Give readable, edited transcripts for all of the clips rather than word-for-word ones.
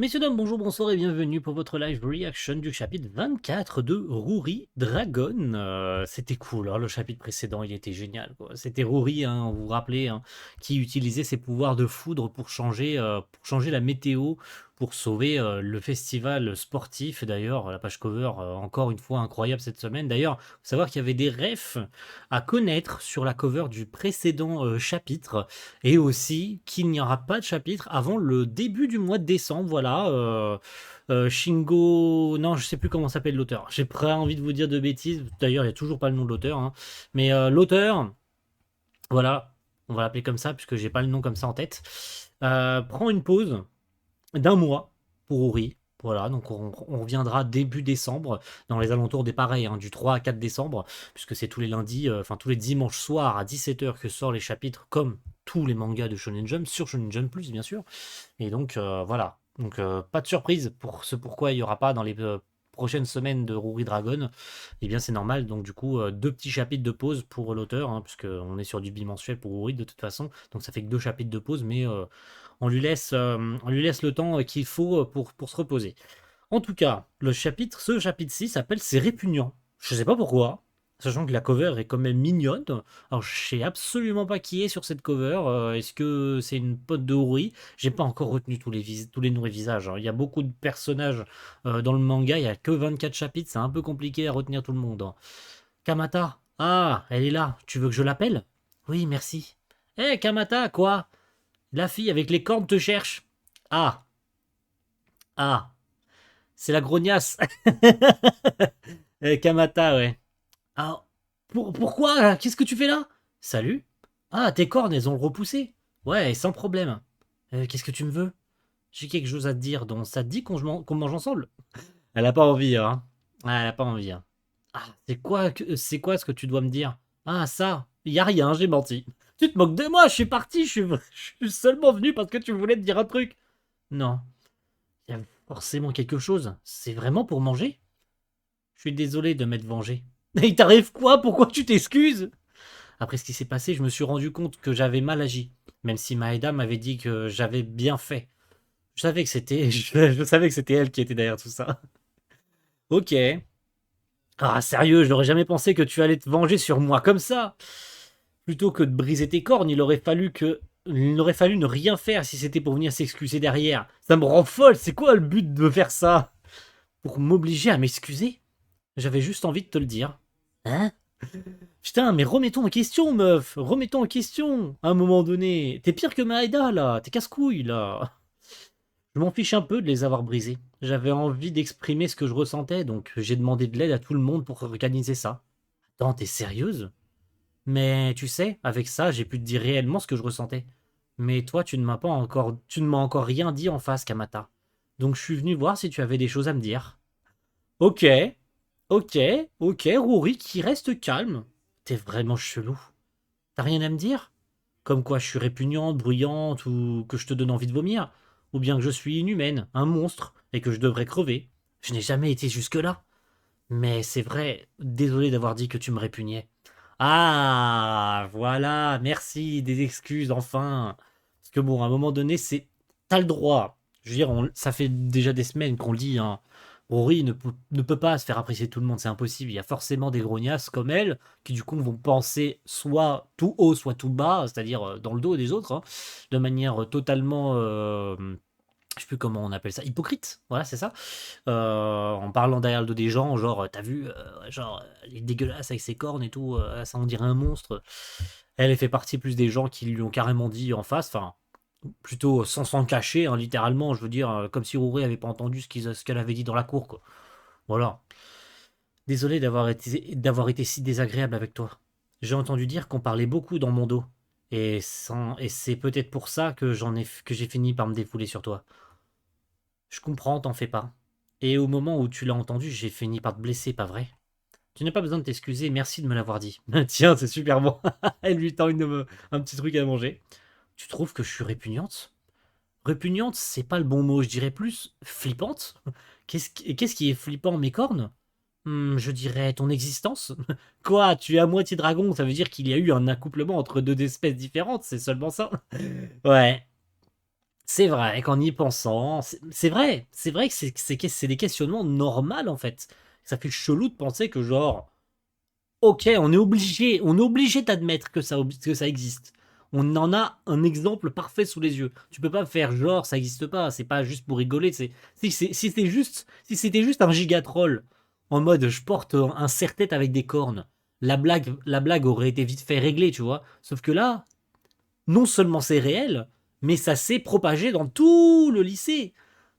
Messieurs, dames, bonjour, bonsoir et bienvenue pour votre live reaction du chapitre 24 de Ruri Dragon. C'était cool, hein, le chapitre précédent, il était génial, quoi. C'était Ruri, hein, vous vous rappelez, hein, qui utilisait ses pouvoirs de foudre pour changer la météo, pour sauver le festival sportif. D'ailleurs, la page cover, encore une fois, incroyable cette semaine. D'ailleurs, faut savoir qu'il y avait des refs à connaître sur la cover du précédent chapitre et aussi qu'il n'y aura pas de chapitre avant le début du mois de décembre. Voilà. Shingo. Non, je sais plus comment s'appelle l'auteur. J'ai pas envie de vous dire de bêtises. D'ailleurs, il n'y a toujours pas le nom de l'auteur, hein. Mais l'auteur, voilà, on va l'appeler comme ça, puisque j'ai pas le nom comme ça en tête, prend une pause d'un mois pour Ori. Voilà, donc on reviendra début décembre, dans les alentours des pareils, hein, du 3 à 4 décembre, puisque c'est tous les lundis, enfin tous les dimanches soirs à 17h que sortent les chapitres, comme tous les mangas de Shonen Jump, sur Shonen Jump Plus, bien sûr. Et donc voilà, donc pas de surprise pour ce pourquoi il n'y aura pas dans les prochaines semaines de Ruri Dragon. Eh bien c'est normal, donc du coup deux petits chapitres de pause pour l'auteur, hein, puisque on est sur du bimensuel pour Ruri de toute façon, donc ça fait que deux chapitres de pause, mais on lui laisse le temps qu'il faut pour se reposer. En tout cas, ce chapitre 6 s'appelle C'est répugnant. Je sais pas pourquoi, sachant que la cover est quand même mignonne. Alors je sais absolument pas qui est sur cette cover. Est-ce que c'est une pote de Ori? J'ai pas encore retenu tous les noms et visages, hein. Il y a beaucoup de personnages dans le manga, il y a que 24 chapitres, c'est un peu compliqué à retenir tout le monde, hein. Kamata, ah, elle est là, tu veux que je l'appelle? Oui, merci. Hé, Kamata, quoi? La fille avec les cornes te cherche. Ah, ah, c'est la grognasse. Kamata, ouais. Ah, pourquoi? Qu'est-ce que tu fais là? Salut. Ah, tes cornes, elles ont repoussé. Ouais, sans problème. Qu'est-ce que tu me veux? J'ai quelque chose à te dire, donc ça te dit qu'on mange ensemble? Elle a pas envie, hein. Ouais, elle a pas envie, hein. Ah, c'est quoi ce que tu dois me dire? Ah, ça, y a rien, j'ai menti. Tu te moques de moi, je suis parti, je suis seulement venu parce que tu voulais te dire un truc. Non, il y a forcément quelque chose. C'est vraiment pour manger? Je suis désolé de m'être vengé. Mais il t'arrive quoi? Pourquoi tu t'excuses? Après ce qui s'est passé, je me suis rendu compte que j'avais mal agi. Même si Maeda m'avait dit que j'avais bien fait. Je savais que c'était, je savais que c'était elle qui était derrière tout ça. Ok. Ah, sérieux, je n'aurais jamais pensé que tu allais te venger sur moi comme ça. Plutôt que de briser tes cornes, il aurait fallu ne rien faire si c'était pour venir s'excuser derrière. Ça me rend folle, c'est quoi le but de faire ça? Pour m'obliger à m'excuser? J'avais juste envie de te le dire. Hein? Putain, mais remettons en question, meuf. Remettons en question. À un moment donné. T'es pire que Maeda, là. T'es casse-couille, là. Je m'en fiche un peu de les avoir brisés. J'avais envie d'exprimer ce que je ressentais, donc j'ai demandé de l'aide à tout le monde pour organiser ça. Attends, t'es sérieuse? Mais tu sais, avec ça, j'ai pu te dire réellement ce que je ressentais. Mais toi, tu ne m'as encore rien dit en face, Kamata. Donc je suis venu voir si tu avais des choses à me dire. Ok, ok, ok, Rory qui reste calme. T'es vraiment chelou. T'as rien à me dire? Comme quoi je suis répugnante, bruyante, ou que je te donne envie de vomir? Ou bien que je suis inhumaine, un monstre, et que je devrais crever? Je n'ai jamais été jusque-là. Mais c'est vrai, désolé d'avoir dit que tu me répugnais. Ah, voilà, merci, des excuses, enfin. Parce que bon, à un moment donné, t'as le droit. Je veux dire, ça fait déjà des semaines qu'on le dit, hein. Rory ne peut pas se faire apprécier de tout le monde, c'est impossible. Il y a forcément des grognasses comme elle, qui du coup vont penser soit tout haut, soit tout bas, c'est-à-dire dans le dos des autres, hein, de manière totalement je sais plus comment on appelle ça, hypocrite, voilà, c'est ça. En parlant derrière le dos des gens, genre, t'as vu, genre, elle est dégueulasse avec ses cornes et tout, ça on dirait un monstre. Elle fait partie plus des gens qui lui ont carrément dit en face, enfin, plutôt sans s'en cacher, hein, littéralement, je veux dire, comme si Rouré avait pas entendu ce qu'elle avait dit dans la cour, quoi. Voilà. Désolé d'avoir été si désagréable avec toi. J'ai entendu dire qu'on parlait beaucoup dans mon dos. Et c'est peut-être pour ça que j'ai fini par me défouler sur toi. Je comprends, t'en fais pas. Et au moment où tu l'as entendu, j'ai fini par te blesser, pas vrai? Tu n'as pas besoin de t'excuser, merci de me l'avoir dit. Tiens, c'est super bon. Elle lui tend un petit truc à manger. Tu trouves que je suis répugnante? Répugnante, c'est pas le bon mot, je dirais plus flippante. Qu'est-ce qui est flippant, mes cornes? Je dirais ton existence. Quoi, tu es à moitié dragon, ça veut dire qu'il y a eu un accouplement entre deux espèces différentes, c'est seulement ça? Ouais, C'est vrai qu'en y pensant, c'est vrai que c'est des questionnements normaux en fait. Ça fait chelou de penser que genre, ok, on est obligé d'admettre que ça existe. On en a un exemple parfait sous les yeux. Tu peux pas faire genre ça existe pas. C'est pas juste pour rigoler. Si c'était juste un gigatroll en mode je porte un serre-tête avec des cornes, la blague aurait été vite fait réglée, tu vois. Sauf que là, non seulement c'est réel, mais ça s'est propagé dans tout le lycée.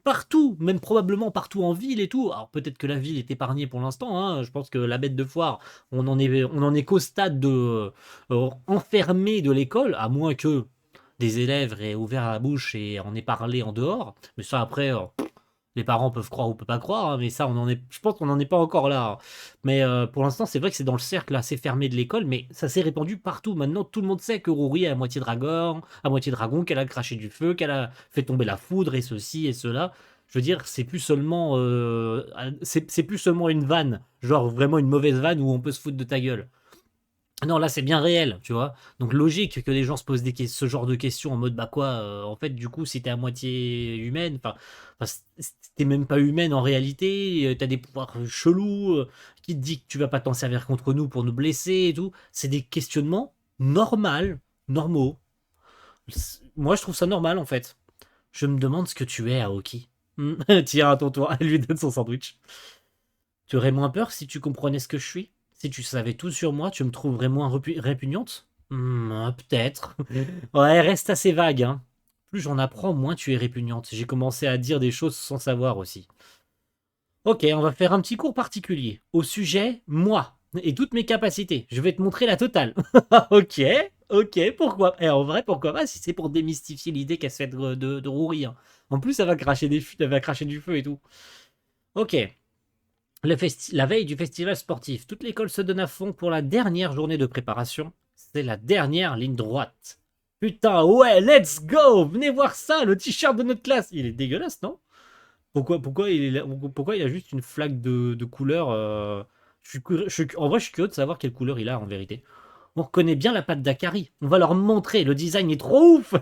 Partout, même probablement partout en ville et tout. Alors peut-être que la ville est épargnée pour l'instant, hein. Je pense que la bête de foire, on en est qu'au stade de enfermé de l'école, à moins que des élèves aient ouvert la bouche et en aient parlé en dehors. Mais ça après, les parents peuvent croire ou peuvent pas croire, hein, mais ça, je pense qu'on n'en est pas encore là, hein. Mais pour l'instant, c'est vrai que c'est dans le cercle assez fermé de l'école, mais ça s'est répandu partout. Maintenant, tout le monde sait que Rory est à moitié dragon, qu'elle a craché du feu, qu'elle a fait tomber la foudre et ceci et cela. Je veux dire, c'est plus seulement une vanne, genre vraiment une mauvaise vanne où on peut se foutre de ta gueule. Non, là, c'est bien réel, tu vois. Donc, logique que les gens se posent ce genre de questions en mode, bah quoi, en fait, du coup, si t'es à moitié humaine, t'es même pas humaine en réalité, t'as des pouvoirs chelous, qui te dit que tu vas pas t'en servir contre nous pour nous blesser et tout. C'est des questionnements normaux. Moi, je trouve ça normal, en fait. Je me demande ce que tu es, Aoki. Tiens, à ton tour, elle lui donne son sandwich. Tu aurais moins peur si tu comprenais ce que je suis? Si tu savais tout sur moi, tu me trouverais moins répugnante? Peut-être. Ouais, reste assez vague, hein. Plus j'en apprends, moins tu es répugnante. J'ai commencé à dire des choses sans savoir aussi. Ok, on va faire un petit cours particulier. Au sujet, moi et toutes mes capacités. Je vais te montrer la totale. Ok, ok, pourquoi? Et en vrai, pourquoi pas si c'est pour démystifier l'idée qu'elle se fait de Rory, hein. En plus, elle va cracher du feu et tout. Ok, la veille du festival sportif, toute l'école se donne à fond pour la dernière journée de préparation. C'est la dernière ligne droite. Putain, ouais, let's go! Venez voir ça, le t-shirt de notre classe. Il est dégueulasse, non? Pourquoi il a juste une flaque de couleur en vrai, je suis curieux de savoir quelle couleur il a en vérité. On reconnaît bien la patte d'Akari. On va leur montrer, le design est trop ouf!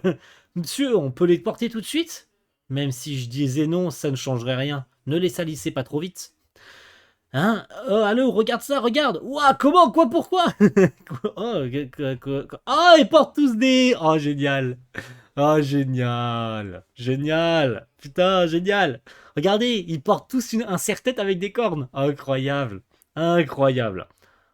Monsieur, on peut les porter tout de suite? Même si je disais non, ça ne changerait rien. Ne les salissez pas trop vite. Hein? Oh, allô, regarde ça, regarde! Ouah, comment, quoi, pourquoi? Oh, oh, ils portent tous des. Oh, génial! Oh, génial! Génial! Putain, génial! Regardez, ils portent tous un serre-tête avec des cornes! Incroyable! Incroyable!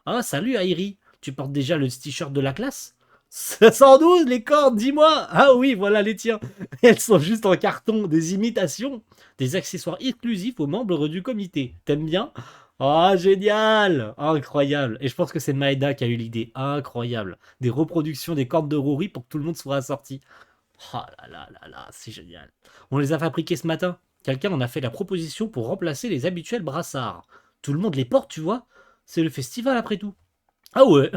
Ah, salut, Airi! Tu portes déjà le t-shirt de la classe? 112, les cornes, dis-moi! Ah oui, voilà les tiens! Elles sont juste en carton, des imitations, des accessoires exclusifs aux membres du comité. T'aimes bien? Ah, génial! Incroyable! Et je pense que c'est Maeda qui a eu l'idée. Incroyable! Des reproductions des cordes de Rory pour que tout le monde soit assorti. Oh là là là là, c'est génial. On les a fabriqués ce matin. Quelqu'un en a fait la proposition pour remplacer les habituels brassards. Tout le monde les porte, tu vois. C'est le festival après tout. Ah ouais.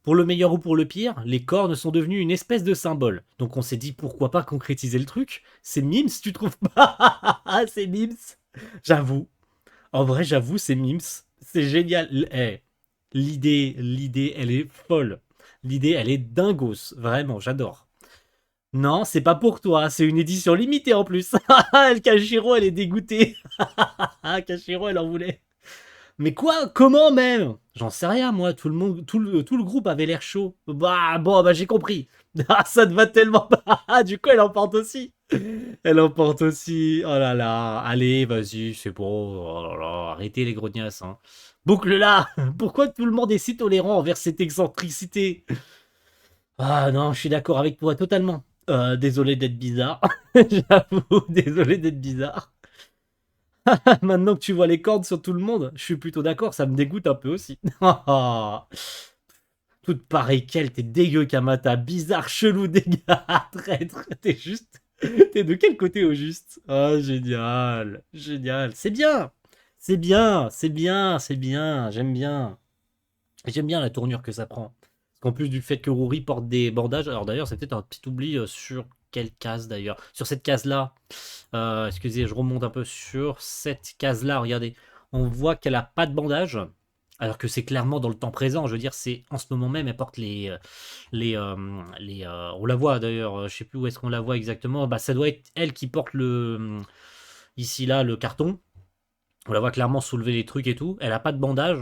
Pour le meilleur ou pour le pire, les cornes sont devenues une espèce de symbole. Donc on s'est dit pourquoi pas concrétiser le truc. C'est Mims, tu trouves pas? C'est Mims. J'avoue. En vrai, j'avoue, c'est Mims. C'est génial. L'idée, elle est folle. L'idée, elle est dingos. Vraiment, j'adore. Non, c'est pas pour toi, c'est une édition limitée en plus. El Kashiro, elle est dégoûtée. Kashiro, elle en voulait. Mais quoi? Comment même? J'en sais rien, moi. Tout le monde, tout le groupe avait l'air chaud. Bah, bon, bah, j'ai compris. Ah, ça te va tellement pas. Ah, du coup, elle emporte aussi. Elle emporte aussi. Oh là là. Allez, vas-y, c'est bon. Oh là là. Arrêtez les grognasses, hein. Boucle là. Pourquoi tout le monde est si tolérant envers cette excentricité? Ah non, je suis d'accord avec toi totalement. Désolé d'être bizarre. J'avoue, désolé d'être bizarre. Maintenant que tu vois les cordes sur tout le monde, je suis plutôt d'accord, ça me dégoûte un peu aussi. Toute pareille qu'elle, t'es dégueu, Kamata. Bizarre, chelou, dégueu, traître. T'es juste. T'es de quel côté au juste? Oh, génial. Génial. C'est bien. C'est bien. C'est bien. C'est bien. J'aime bien. J'aime bien la tournure que ça prend. Parce qu'en plus du fait que Rory porte des bandages, alors d'ailleurs, c'est peut-être un petit oubli sur quelle case d'ailleurs. Sur cette case-là, excusez, je remonte un peu sur cette case-là, regardez. On voit qu'elle a pas de bandage. Alors que c'est clairement dans le temps présent. Je veux dire, c'est en ce moment même, elle porte on la voit d'ailleurs, je sais plus où est-ce qu'on la voit exactement. Bah, ça doit être elle qui porte ici là, le carton. On la voit clairement soulever les trucs et tout. Elle a pas de bandage.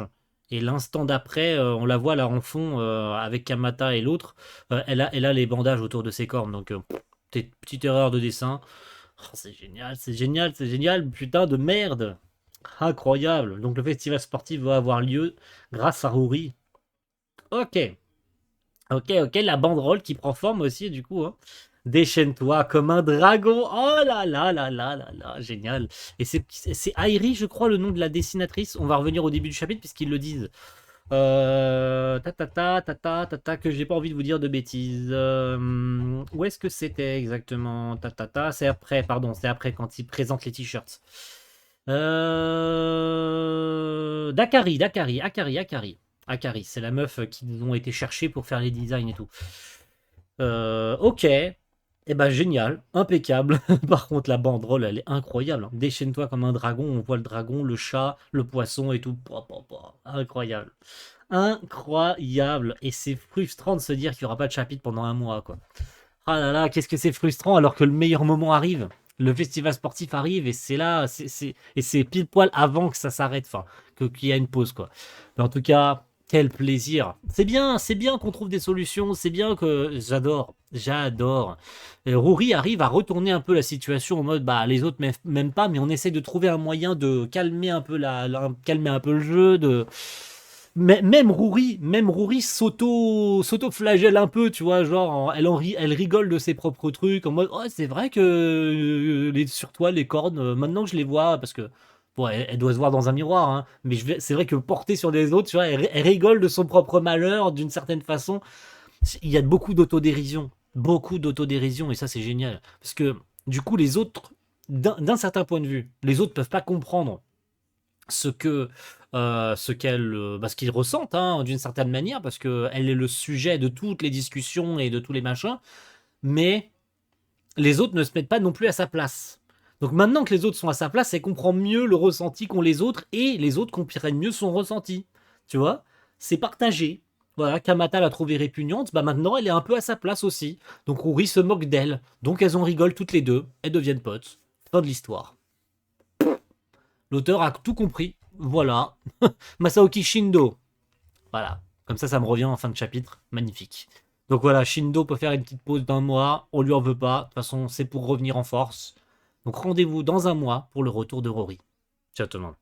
Et l'instant d'après, on la voit là en fond avec Kamata et l'autre. Elle a les bandages autour de ses cornes. Donc, petite erreur de dessin. Oh, c'est génial, c'est génial, c'est génial. Putain de merde. Incroyable. Donc, le festival sportif va avoir lieu grâce à Rory. Ok. Ok, ok. La banderole qui prend forme aussi, du coup, hein. Déchaîne-toi comme un dragon. Oh là là là là là là. Génial. Et c'est Airi, je crois, le nom de la dessinatrice. On va revenir au début du chapitre puisqu'ils le disent. Que j'ai pas envie de vous dire de bêtises. Où est-ce que c'était exactement? C'est après, pardon, c'est après quand ils présentent les t-shirts. Akari, c'est la meuf qui ont été cherchés pour faire les designs et tout. Ok. Eh ben génial, impeccable. Par contre, la banderole, elle est incroyable, hein. Déchaîne-toi comme un dragon. On voit le dragon, le chat, le poisson et tout. Incroyable. Incroyable. Et c'est frustrant de se dire qu'il n'y aura pas de chapitre pendant un mois, quoi. Ah là là, qu'est-ce que c'est frustrant alors que le meilleur moment arrive. Le festival sportif arrive et c'est là, et c'est pile poil avant que ça s'arrête, enfin, qu'il y a une pause, quoi. Mais en tout cas, quel plaisir. C'est bien qu'on trouve des solutions, c'est bien que j'adore. Et Rory arrive à retourner un peu la situation en mode, bah, les autres même pas, mais on essaie de trouver un moyen de calmer un peu calmer un peu le jeu, même Rory s'auto-flagelle un peu, tu vois, genre, elle rigole de ses propres trucs, en mode, oh, c'est vrai que sur toi, les cornes, maintenant que je les vois, parce que, bon, elle doit se voir dans un miroir, hein, mais c'est vrai que portée sur les autres, tu vois, elle rigole de son propre malheur, d'une certaine façon. Il y a beaucoup d'autodérision, et ça, c'est génial. Parce que, du coup, les autres, d'un certain point de vue, les autres peuvent pas comprendre ce que ce qu'ils ressentent, hein, d'une certaine manière, parce que elle est le sujet de toutes les discussions et de tous les machins, mais les autres ne se mettent pas non plus à sa place. Donc maintenant que les autres sont à sa place, elle comprend mieux le ressenti qu'ont les autres et les autres comprennent mieux son ressenti. Tu vois, c'est partagé. Voilà, Kamata l'a trouvée répugnante, bah maintenant elle est un peu à sa place aussi. Donc Rory se moque d'elle. Donc elles en rigolent toutes les deux, elles deviennent potes. Fin de l'histoire. L'auteur a tout compris. Voilà. Masaoki Shindo. Voilà. Comme ça me revient en fin de chapitre. Magnifique. Donc voilà, Shindo peut faire une petite pause d'un mois. On lui en veut pas. De toute façon, c'est pour revenir en force. Donc rendez-vous dans un mois pour le retour de Rory. Ciao tout le monde.